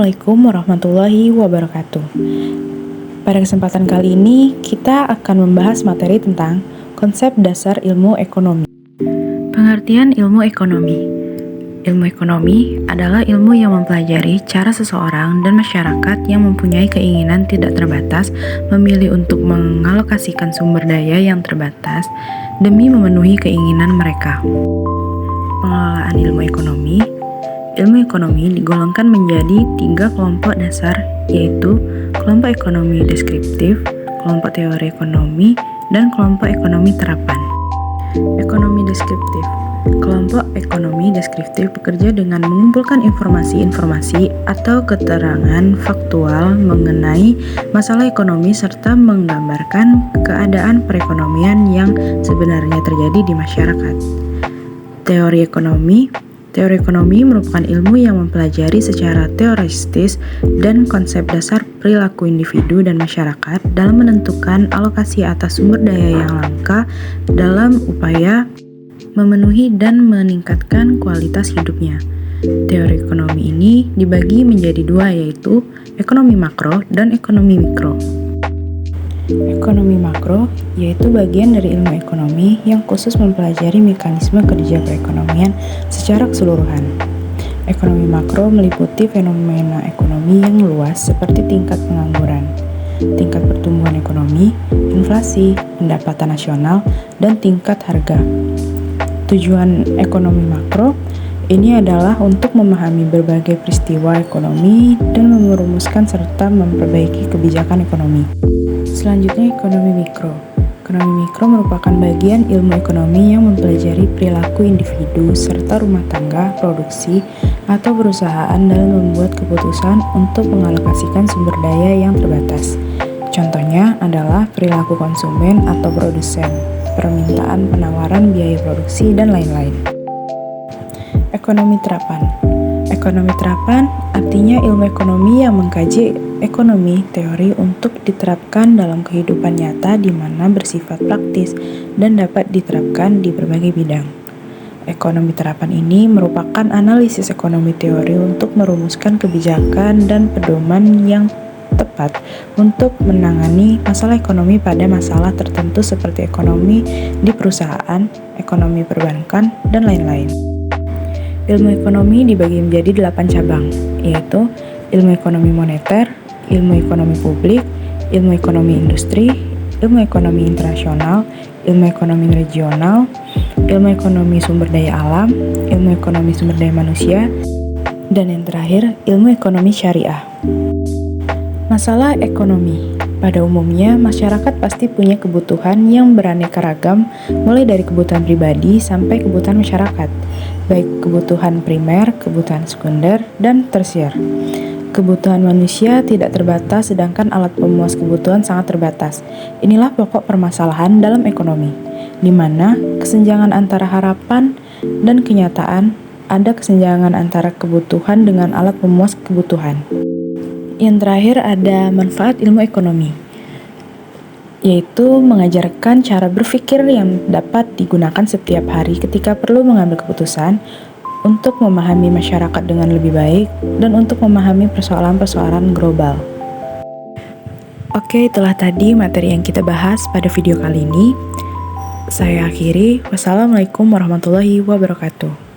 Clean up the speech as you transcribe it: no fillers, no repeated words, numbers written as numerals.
Assalamualaikum warahmatullahi wabarakatuh. Pada kesempatan kali ini, kita akan membahas materi tentang konsep dasar ilmu ekonomi. Pengertian ilmu ekonomi. Ilmu ekonomi adalah ilmu yang mempelajari cara seseorang dan masyarakat yang mempunyai keinginan tidak terbatas memilih untuk mengalokasikan sumber daya yang terbatas demi memenuhi keinginan mereka. Pengelolaan ilmu ekonomi. Ilmu ekonomi digolongkan menjadi 3 kelompok dasar, yaitu kelompok ekonomi deskriptif, kelompok teori ekonomi, dan kelompok ekonomi terapan. Ekonomi deskriptif. Kelompok ekonomi deskriptif bekerja dengan mengumpulkan informasi-informasi atau keterangan faktual mengenai masalah ekonomi serta menggambarkan keadaan perekonomian yang sebenarnya terjadi di masyarakat. Teori ekonomi. Teori ekonomi merupakan ilmu yang mempelajari secara teoritis dan konsep dasar perilaku individu dan masyarakat dalam menentukan alokasi atas sumber daya yang langka dalam upaya memenuhi dan meningkatkan kualitas hidupnya. Teori ekonomi ini dibagi menjadi 2, yaitu ekonomi makro dan ekonomi mikro. Ekonomi makro yaitu bagian dari ilmu ekonomi yang khusus mempelajari mekanisme kerja perekonomian secara keseluruhan. Ekonomi makro meliputi fenomena ekonomi yang luas seperti tingkat pengangguran, tingkat pertumbuhan ekonomi, inflasi, pendapatan nasional, dan tingkat harga. Tujuan ekonomi makro ini adalah untuk memahami berbagai peristiwa ekonomi dan merumuskan serta memperbaiki kebijakan ekonomi. Selanjutnya, ekonomi mikro. Ekonomi mikro merupakan bagian ilmu ekonomi yang mempelajari perilaku individu serta rumah tangga, produksi, atau perusahaan dalam membuat keputusan untuk mengalokasikan sumber daya yang terbatas. Contohnya adalah perilaku konsumen atau produsen, permintaan penawaran biaya produksi, dan lain-lain. Ekonomi terapan. Ekonomi terapan artinya ilmu ekonomi yang mengkaji ekonomi teori untuk diterapkan dalam kehidupan nyata di mana bersifat praktis dan dapat diterapkan di berbagai bidang. Ekonomi terapan ini merupakan analisis ekonomi teori untuk merumuskan kebijakan dan pedoman yang tepat untuk menangani masalah ekonomi pada masalah tertentu seperti ekonomi di perusahaan, ekonomi perbankan, dan lain-lain. Ilmu ekonomi dibagi menjadi 8 cabang, yaitu ilmu ekonomi moneter, ilmu ekonomi publik, ilmu ekonomi industri, ilmu ekonomi internasional, ilmu ekonomi regional, ilmu ekonomi sumber daya alam, ilmu ekonomi sumber daya manusia, dan yang terakhir, ilmu ekonomi syariah. Masalah ekonomi. Pada umumnya, masyarakat pasti punya kebutuhan yang beraneka ragam, mulai dari kebutuhan pribadi sampai kebutuhan masyarakat, baik kebutuhan primer, kebutuhan sekunder, dan tersier. Kebutuhan manusia tidak terbatas, sedangkan alat pemuas kebutuhan sangat terbatas. Inilah pokok permasalahan dalam ekonomi, di mana kesenjangan antara harapan dan kenyataan, ada kesenjangan antara kebutuhan dengan alat pemuas kebutuhan. Yang terakhir ada manfaat ilmu ekonomi, yaitu mengajarkan cara berpikir yang dapat digunakan setiap hari ketika perlu mengambil keputusan, untuk memahami masyarakat dengan lebih baik, dan untuk memahami persoalan-persoalan global. Oke, itulah tadi materi yang kita bahas pada video kali ini. Saya akhiri. Wassalamualaikum warahmatullahi wabarakatuh.